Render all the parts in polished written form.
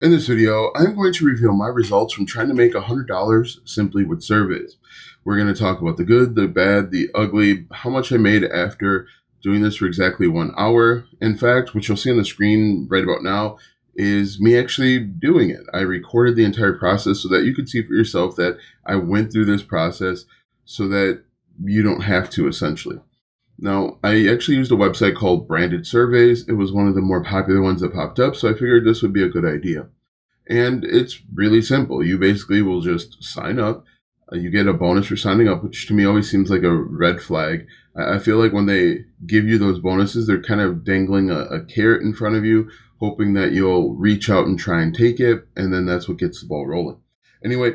In this video, I'm going to reveal my results from trying to make $100 simply with surveys. We're going to talk about the good, the bad, the ugly, how much I made after doing this for exactly 1 hour. In fact, what you'll see on the screen right about now is me actually doing it. I recorded the entire process so that you could see for yourself that I went through this process so that you don't have to, essentially. Now, I actually used a website called Branded Surveys. It was one of the more popular ones that popped up, so I figured this would be a good idea. And it's really simple. You basically will just sign up. You get a bonus for signing up, which to me always seems like a red flag. I feel like when they give you those bonuses, they're kind of dangling a carrot in front of you, hoping that you'll reach out and try and take it, and then that's what gets the ball rolling. Anyway,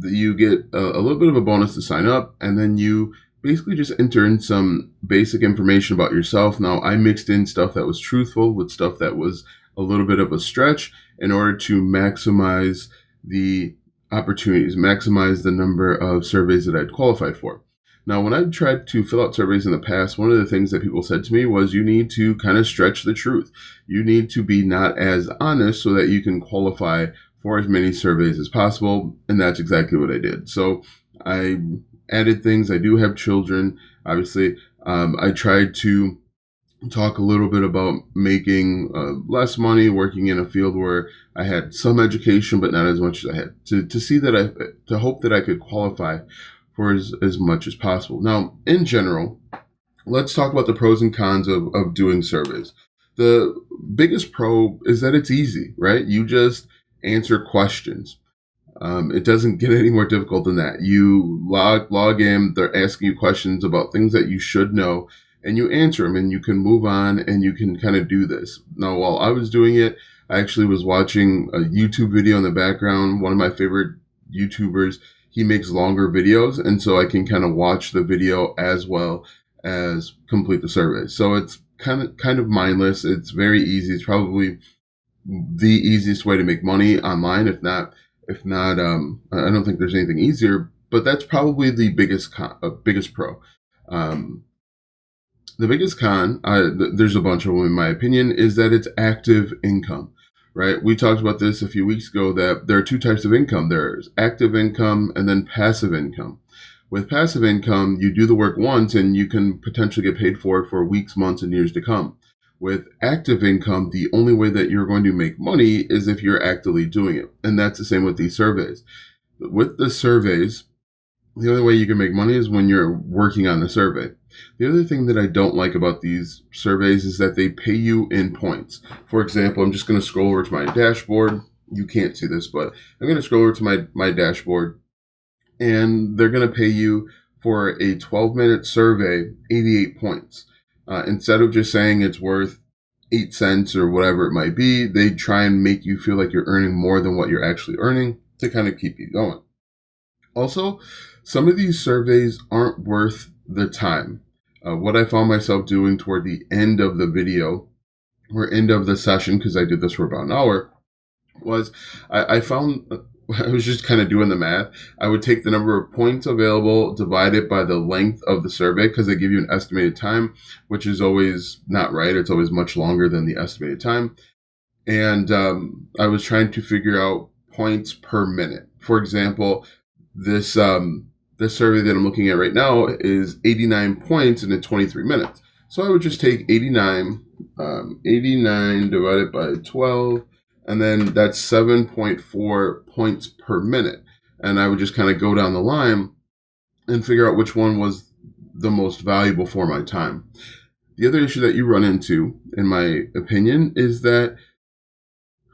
you get a little bit of a bonus to sign up, and then you basically just enter in some basic information about yourself. Now, I mixed in stuff that was truthful with stuff that was a little bit of a stretch in order to maximize the opportunities, maximize the number of surveys that I'd qualified for. Now, when I tried to fill out surveys in the past, one of the things that people said to me was you need to kind of stretch the truth. You need to be not as honest so that you can qualify for as many surveys as possible. And that's exactly what I did. So I added things. I do have children, obviously. I tried to talk a little bit about making less money, working in a field where I had some education, but not as much as I had, to see that to hope that I could qualify for as much as possible. Now, in general, let's talk about the pros and cons of doing surveys. The biggest pro is that it's easy, right? You just answer questions. It doesn't get any more difficult than that. You log in, they're asking you questions about things that you should know, and you answer them, and you can move on, and you can kind of do this. Now, while I was doing it, I actually was watching a YouTube video in the background. One of my favorite YouTubers, he makes longer videos, and so I can kind of watch the video as well as complete the survey. So it's kind of mindless. It's very easy. It's probably the easiest way to make money online, if not, I don't think there's anything easier, but that's probably the biggest pro. The biggest con, there's a bunch of them in my opinion, is that it's active income, right? We talked about this a few weeks ago that there are two types of income. There's active income and then passive income. With passive income, you do the work once and you can potentially get paid for it for weeks, months, and years to come. With active income, the only way that you're going to make money is if you're actively doing it. And that's the same with these surveys. With the surveys, the only way you can make money is when you're working on the survey. The other thing that I don't like about these surveys is that they pay you in points. For example, I'm just going to scroll over to my dashboard. You can't see this, but I'm going to scroll over to my dashboard, and they're going to pay you for a 12-minute survey 88 points. Instead of just saying it's worth 8 cents or whatever it might be, they try and make you feel like you're earning more than what you're actually earning to kind of keep you going. Also, some of these surveys aren't worth the time. What I found myself doing toward the end of the video or end of the session, because I did this for about an hour, was I found I was just kind of doing the math. I would take the number of points available, divide it by the length of the survey, because they give you an estimated time, which is always not right. It's always much longer than the estimated time. And I was trying to figure out points per minute. For example, this survey that I'm looking at right now is 89 points in 23 minutes. So I would just take 89 divided by 12, and then that's 7.4 points per minute. And I would just kind of go down the line and figure out which one was the most valuable for my time. The other issue that you run into, in my opinion, is that,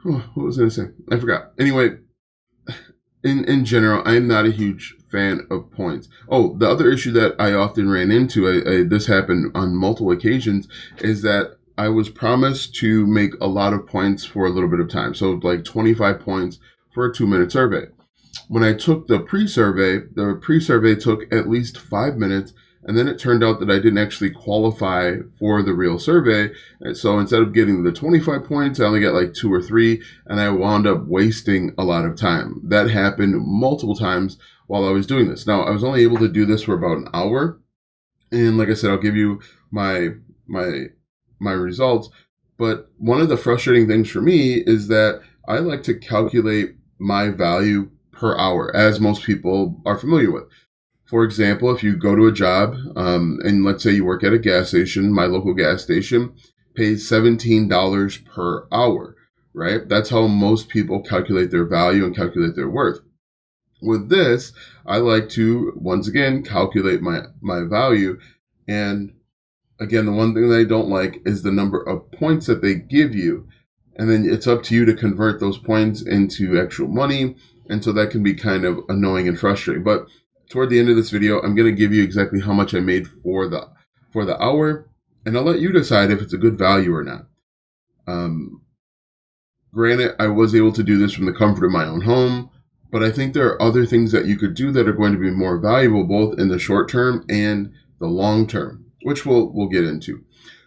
what was I going to say? I forgot. Anyway, in general, I'm not a huge fan of points. Oh, the other issue that I often ran into, this happened on multiple occasions, is that I was promised to make a lot of points for a little bit of time. So like 25 points for a 2-minute survey. When I took the pre-survey took at least 5 minutes. And then it turned out that I didn't actually qualify for the real survey. And so instead of getting the 25 points, I only got like 2 or 3, and I wound up wasting a lot of time. That happened multiple times while I was doing this. Now, I was only able to do this for about an hour. And like I said, I'll give you my results. But one of the frustrating things for me is that I like to calculate my value per hour, as most people are familiar with. For example, if you go to a job, and let's say you work at a gas station, my local gas station pays $17 per hour, right? That's how most people calculate their value and calculate their worth. With this, I like to, once again, calculate my value. And again, the one thing that I don't like is the number of points that they give you. And then it's up to you to convert those points into actual money. And so that can be kind of annoying and frustrating. But toward the end of this video, I'm going to give you exactly how much I made for the hour. And I'll let you decide if it's a good value or not. Granted, I was able to do this from the comfort of my own home, but I think there are other things that you could do that are going to be more valuable both in the short term and the long term, which we'll get into.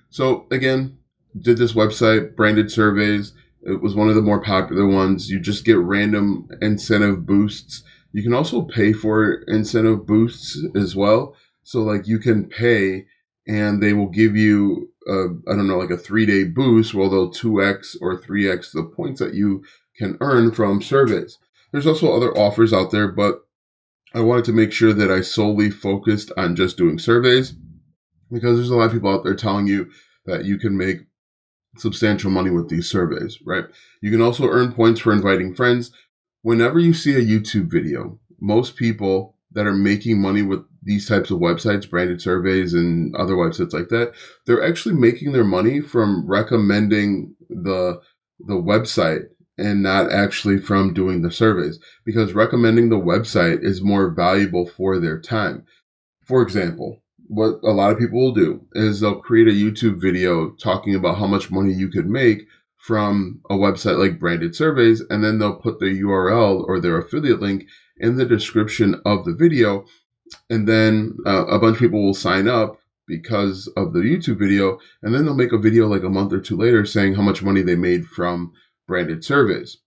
So again, did this website, branded surveys. It was one of the more popular ones. You just get random incentive boosts. You can also pay for incentive boosts as well. So like you can pay and they will give you I don't know, like a 3-day boost where they'll 2x or 3x the points that you can earn from surveys. There's also other offers out there, but I wanted to make sure that I solely focused on just doing surveys because there's a lot of people out there telling you that you can make substantial money with these surveys, right? You can also earn points for inviting friends. Whenever you see a YouTube video, most people that are making money with these types of websites, branded surveys and other websites like that, they're actually making their money from recommending the website and not actually from doing the surveys, because recommending the website is more valuable for their time. For example, what a lot of people will do is they'll create a YouTube video talking about how much money you could make from a website like branded surveys, and then they'll put their URL or their affiliate link in the description of the video. And then a bunch of people will sign up because of the YouTube video, and then they'll make a video like a month or two later saying how much money they made from branded surveys.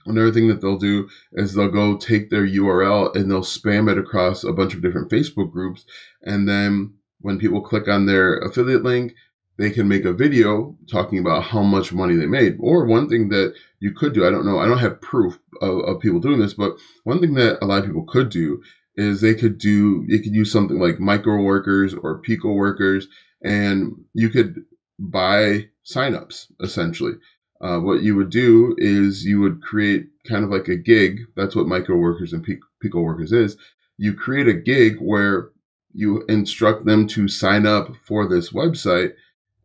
Another thing that they'll do is they'll go take their URL and they'll spam it across a bunch of different Facebook groups. And then when people click on their affiliate link, they can make a video talking about how much money they made. Or one thing that you could do, I don't know, I don't have proof of people doing this, but one thing that a lot of people could do is you could use something like micro workers or pico workers, and you could buy signups essentially. What you would do is you would create kind of like a gig. That's what micro workers and pico workers is. You create a gig where you instruct them to sign up for this website,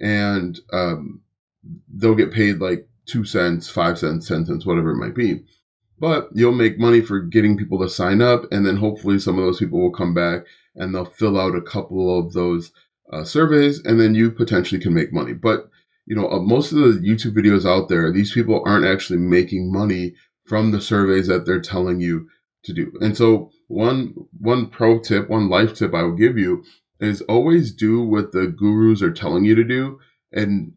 and they'll get paid like 2 cents, 5 cents, 10 cents, whatever it might be. But you'll make money for getting people to sign up, and then hopefully some of those people will come back and they'll fill out a couple of those surveys, and then you potentially can make money. But most of the YouTube videos out there, these people aren't actually making money from the surveys that they're telling you to do. And so one pro tip, one life tip I will give you is always do what the gurus are telling you to do, and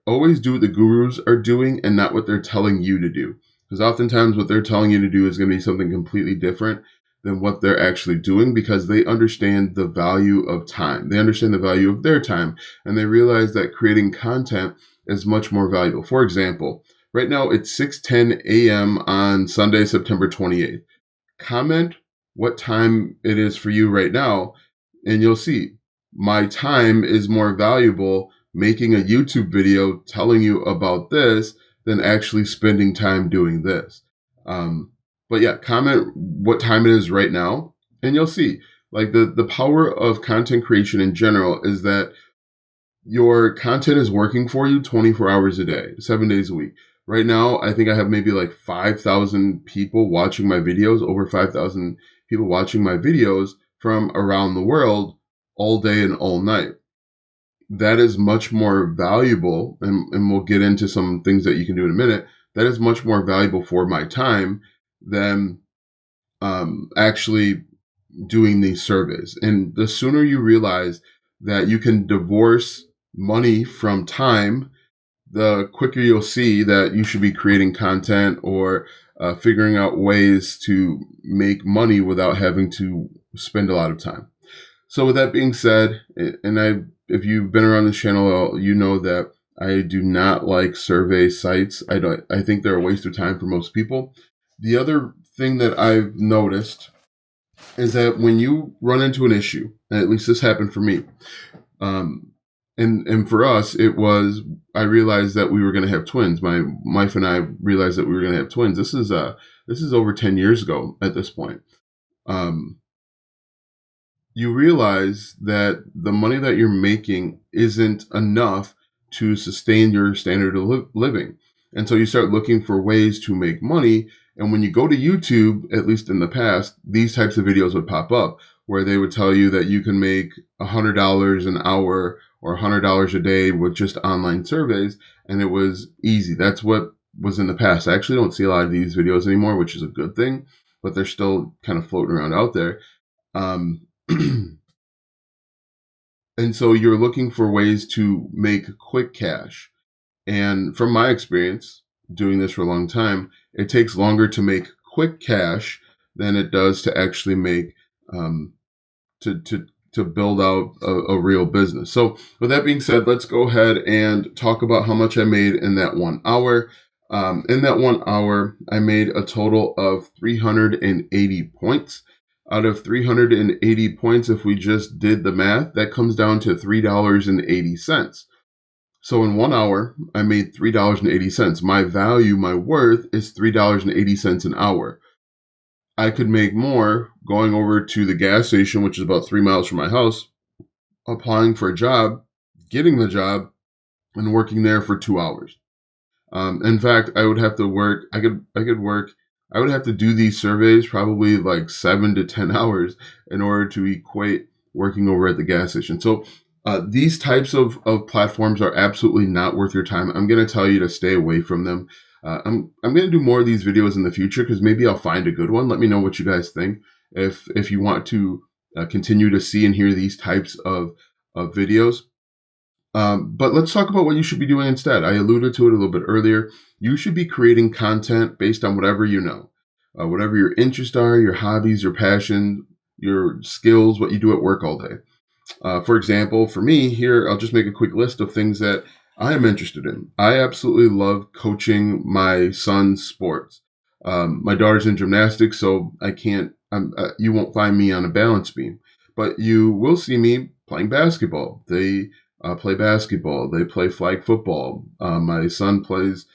always do what the gurus are doing and not what they're telling you to do. Because oftentimes what they're telling you to do is going to be something completely different than what they're actually doing, because they understand the value of time. They understand the value of their time, and they realize that creating content is much more valuable. For example, right now it's 6:10 a.m. on Sunday, September 28th. Comment what time it is for you right now, and you'll see my time is more valuable making a YouTube video telling you about this than actually spending time doing this. But yeah, comment what time it is right now, and you'll see. Like the power of content creation in general is that your content is working for you 24 hours a day, 7 days a week. Right now, I think I have maybe like 5,000 people watching my videos, over 5,000 people watching my videos from around the world all day and all night. That is much more valuable, and we'll get into some things that you can do in a minute. That is much more valuable for my time than actually doing these surveys. And the sooner you realize that you can divorce money from time, the quicker you'll see that you should be creating content or figuring out ways to make money without having to spend a lot of time. So with that being said, if you've been around this channel, you know that I do not like survey sites. I think they're a waste of time for most people. The other thing that I've noticed is that when you run into an issue, and at least this happened for me, um, and for us, it was I realized that we were going to have twins. My wife and I realized that we were going to have twins. This is over 10 years ago at this point. Um, you realize that the money that you're making isn't enough to sustain your standard of living. And so you start looking for ways to make money. And when you go to YouTube, at least in the past, these types of videos would pop up where they would tell you that you can make $100 an hour or $100 a day with just online surveys. And it was easy. That's what was in the past. I actually don't see a lot of these videos anymore, which is a good thing, but they're still kind of floating around out there. Um, and so you're looking for ways to make quick cash. And from my experience doing this for a long time, it takes longer to make quick cash than it does to actually make um, to build out a real business. So with that being said, let's go ahead and talk about how much I made in that 1 hour. In that 1 hour, I made a total of 380 points. Out of 380 points, if we just did the math, that comes down to $3.80. So in 1 hour, I made $3.80. My value, my worth is $3.80 an hour. I could make more going over to the gas station, which is about 3 miles from my house, applying for a job, getting the job, and working there for 2 hours. In fact, I would have to work. I could work. I would have to do these surveys probably like 7 to 10 hours in order to equate working over at the gas station. So these types of platforms are absolutely not worth your time. I'm going to tell you to stay away from them. I'm going to do more of these videos in the future because maybe I'll find a good one. Let me know what you guys think. If you want to continue to see and hear these types of videos. But let's talk about what you should be doing instead. I alluded to it a little bit earlier. You should be creating content based on whatever you know, whatever your interests are, your hobbies, your passion, your skills, what you do at work all day. For example, for me here, I'll just make a quick list of things that I am interested in. I absolutely love coaching my son's sports. My daughter's in gymnastics, so I can't. You won't find me on a balance beam, but you will see me playing basketball. They play basketball. They play flag football. My son plays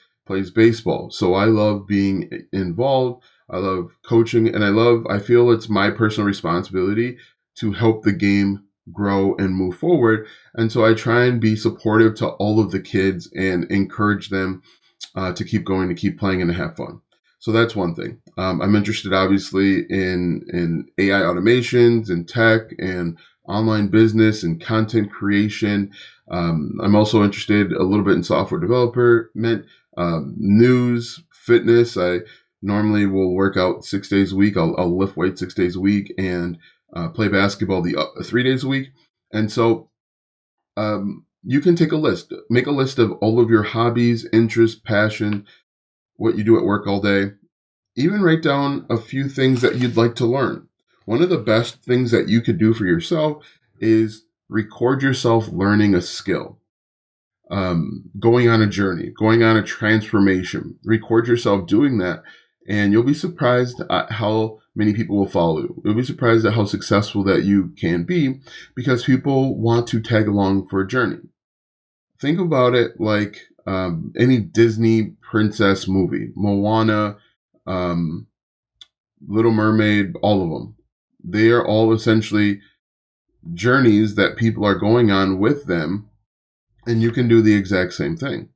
baseball. So I love being involved. I love coaching, and I feel it's my personal responsibility to help the game grow and move forward. And so I try and be supportive to all of the kids and encourage them to keep going, to keep playing, and to have fun. So that's one thing. I'm interested, obviously, in AI automations and tech and online business and content creation. I'm also interested a little bit in software development, news, fitness. I normally will work out 6 days a week. I'll lift weights 6 days a week and play basketball the 3 days a week. And so you can make a list of all of your hobbies, interests, passion, what you do at work all day. Even write down a few things that you'd like to learn. One of the best things that you could do for yourself is record yourself learning a skill, going on a journey, going on a transformation. Record yourself doing that, and you'll be surprised at how many people will follow you. You'll be surprised at how successful that you can be because people want to tag along for a journey. Think about it like any Disney princess movie, Moana, um, Little Mermaid, all of them. They are all essentially journeys that people are going on with them, and you can do the exact same thing.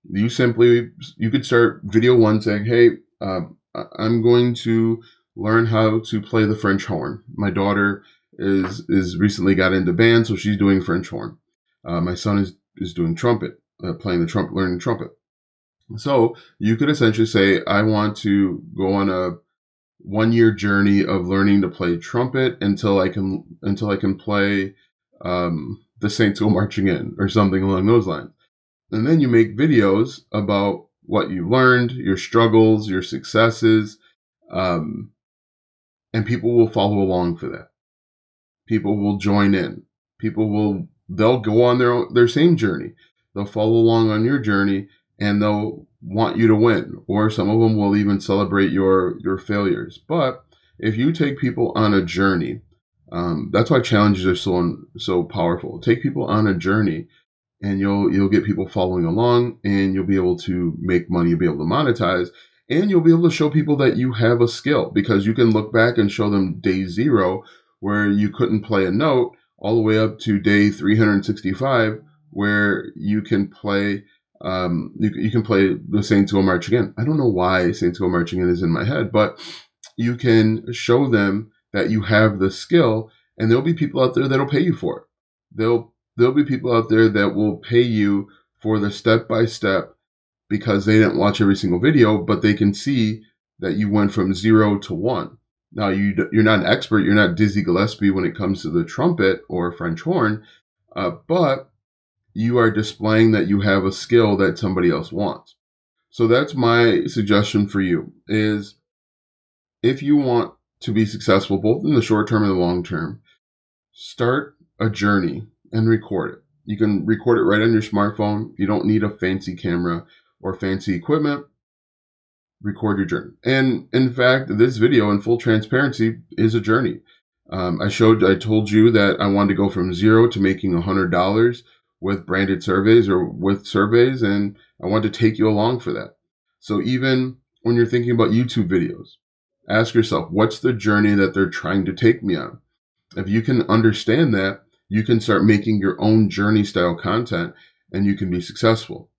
You could start video one saying, "Hey, I'm going to learn how to play the French horn. My daughter is recently got into band, so she's doing French horn. My son is doing trumpet, playing the trumpet, learning trumpet." So you could essentially say, "I want to go on a 1 year journey of learning to play trumpet until I can play the Saints Go Marching In or something along those lines." And then you make videos about what you learned, your struggles, your successes, um, and people will follow along for that. People will join in. They'll go on their same journey. They'll follow along on your journey and they'll want you to win, or some of them will even celebrate your failures. But if you take people on a journey, that's why challenges are so powerful. Take people on a journey, and you'll get people following along, and you'll be able to make money. You'll be able to monetize, and you'll be able to show people that you have a skill, because you can look back and show them day zero where you couldn't play a note, all the way up to day 365 where you can play. You can play the Saints Go Marching In. I don't know why Saints Go Marching In is in my head, but you can show them that you have the skill, and there'll be people out there that'll pay you for it. There'll be people out there that will pay you for the step by step, because they didn't watch every single video, but they can see that you went from 0 to 1. Now you're not an expert. You're not Dizzy Gillespie when it comes to the trumpet or French horn, but you are displaying that you have a skill that somebody else wants. So that's my suggestion for you, is if you want to be successful, both in the short term and the long term, start a journey and record it. You can record it right on your smartphone. You don't need a fancy camera or fancy equipment. Record your journey. And in fact, this video, in full transparency, is a journey. I told you that I wanted to go from 0 to making $100 with branded surveys or with surveys, and I wanted to take you along for that. So even when you're thinking about YouTube videos, ask yourself, what's the journey that they're trying to take me on? If you can understand that, you can start making your own journey style content, and you can be successful.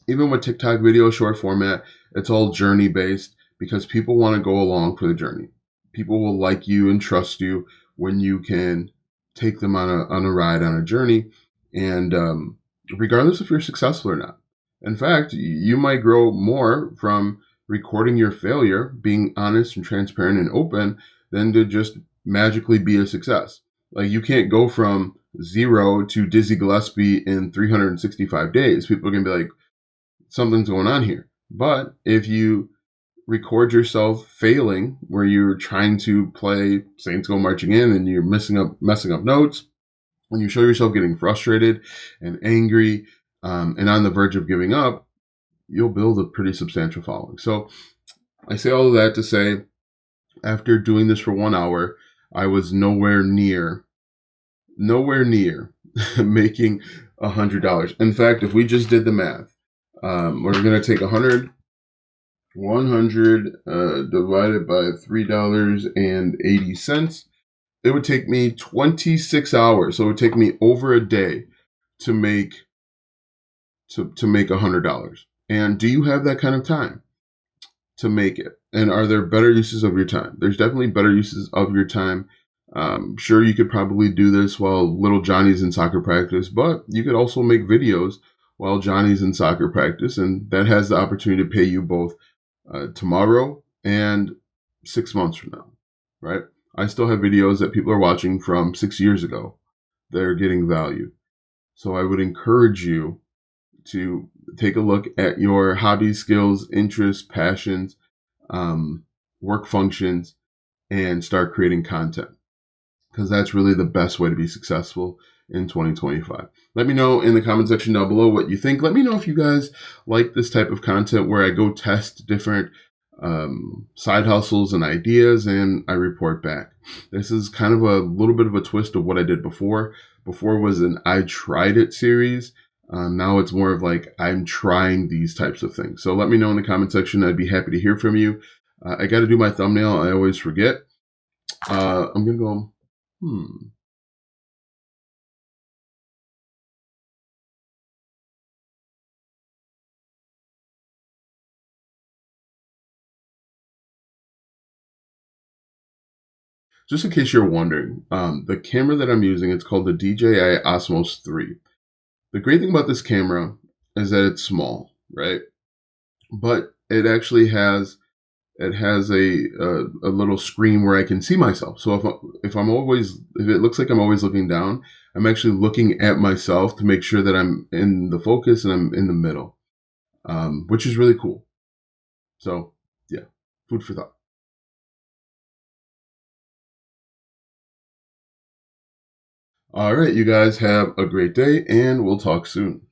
Even with TikTok video, short format, it's all journey based, because people want to go along for the journey. People will like you and trust you when you can take them on a ride, on a journey, and regardless if you're successful or not. In fact, you might grow more from recording your failure, being honest and transparent and open, than to just magically be a success. Like, you can't go from 0 to Dizzy Gillespie in 365 days. People are going to be like, something's going on here. But if you record yourself failing, where you're trying to play Saints Go Marching In and you're messing up notes, when you show yourself getting frustrated and angry and on the verge of giving up, you'll build a pretty substantial following. So I say all of that to say, after doing this for 1 hour, I was nowhere near making $100. In fact, if we just did the math, we're going to take 100 divided by $3.80. It would take me 26 hours. So it would take me over a day to make $100. And do you have that kind of time to make it? And are there better uses of your time? There's definitely better uses of your time. Sure, you could probably do this while little Johnny's in soccer practice, but you could also make videos while Johnny's in soccer practice, and that has the opportunity to pay you both tomorrow and 6 months from now, right? I still have videos that people are watching from 6 years ago. They're getting value. So I would encourage you to take a look at your hobbies, skills, interests, passions, work functions, and start creating content, because that's really the best way to be successful in 2025. Let me know in the comment section down below what you think. Let me know if you guys like this type of content where I go test different side hustles and ideas, and I report back. This is kind of a little bit of a twist of what I did before. Before was an I tried it series. Now it's more of like, I'm trying these types of things. So let me know in the comment section. I'd be happy to hear from you. I got to do my thumbnail. I always forget. I'm going to go, Just in case you're wondering, the camera that I'm using, it's called the DJI Osmos 3. The great thing about this camera is that it's small, right? But it actually has a little screen where I can see myself. So if it looks like I'm always looking down, I'm actually looking at myself to make sure that I'm in the focus and I'm in the middle, which is really cool. So yeah, food for thought. All right, you guys have a great day, and we'll talk soon.